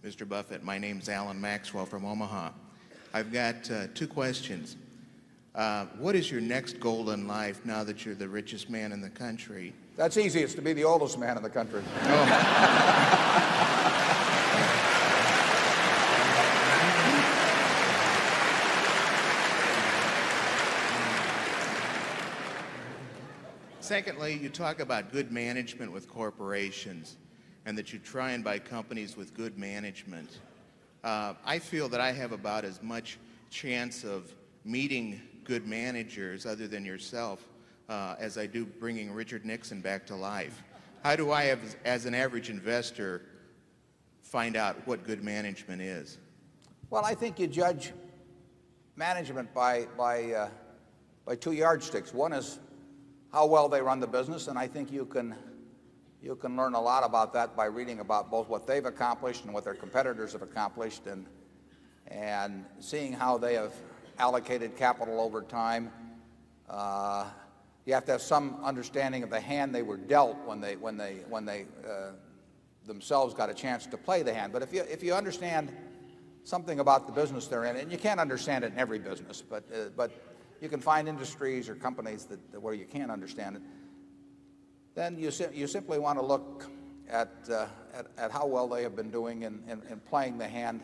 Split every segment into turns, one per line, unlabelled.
Mr. Buffett. My name's Alan Maxwell from Omaha. I've got two questions. What is your next goal in life now that you're the richest man in the country?
That's easy. It's to be the oldest man in the country.
Secondly, you talk about good management with corporations and that you try and buy companies with good management. I feel that I have about as much chance of meeting good managers other than yourself as I do bringing Richard Nixon back to life. How do I, as an average investor, find out what good management is?
Well, I think you judge management by two yardsticks. One is how well they run the business, and I think you can learn a lot about that by reading about both what they've accomplished and what their competitors have accomplished, and seeing how they have allocated capital over time. You have to have some understanding of the hand they were dealt when they themselves got a chance to play the hand. But if you understand something about the business they're in, and you can't understand it in every business, but you can find industries or companies where you can't understand it, then you simply want to look at how well they have been doing in playing the hand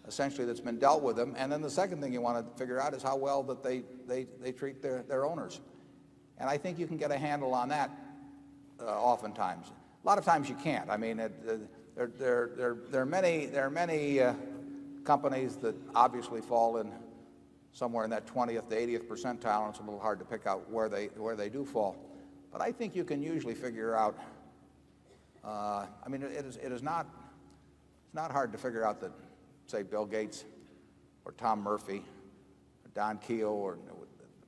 essentially that's been dealt with them. And then the second thing you want to figure out is how well that they treat their owners. And I think you can get a handle on that oftentimes. A lot of times you can't. I mean, there are many companies that obviously fall in somewhere in that 20th to 80th percentile, and it's a little hard to pick out where they do fall. But I think you can usually figure out. I mean, it's not hard to figure out that, say, Bill Gates or Tom Murphy or Don Keogh or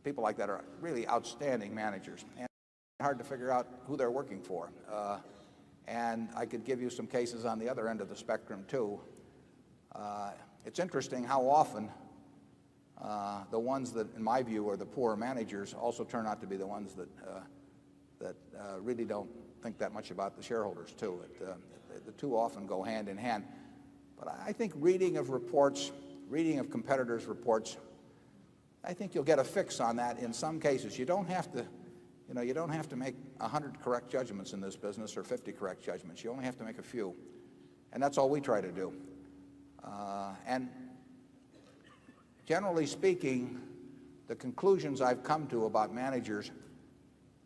people like that are really outstanding managers, and it's hard to figure out who they're working for. And I could give you some cases on the other end of the spectrum too. It's interesting how often the ones that, in my view, are the poor managers also turn out to be the ones that really don't think that much about the shareholders too. The two often go hand in hand. But I think reading of reports, reading of competitors' reports, I think you'll get a fix on that in some cases. You don't have to make 100 correct judgments in this business or 50 correct judgments. You only have to make a few. And that's all we try to do. And generally speaking, the conclusions I've come to about managers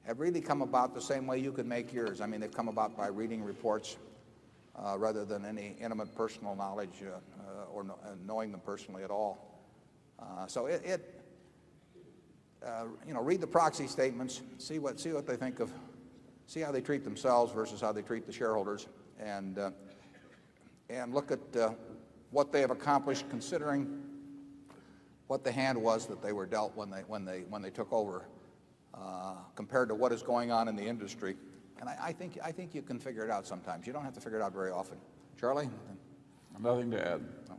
have really come about the same way you could make yours. I mean, they've come about by reading reports rather than any intimate personal knowledge or knowing them personally at all. So read the proxy statements, see what they think of, see how they treat themselves versus how they treat the shareholders, and look at what they have accomplished considering what the hand was that they were dealt when they took over, compared to what is going on in the industry. And I think you can figure it out sometimes. You don't have to figure it out very often. Charlie?
Nothing to add. No.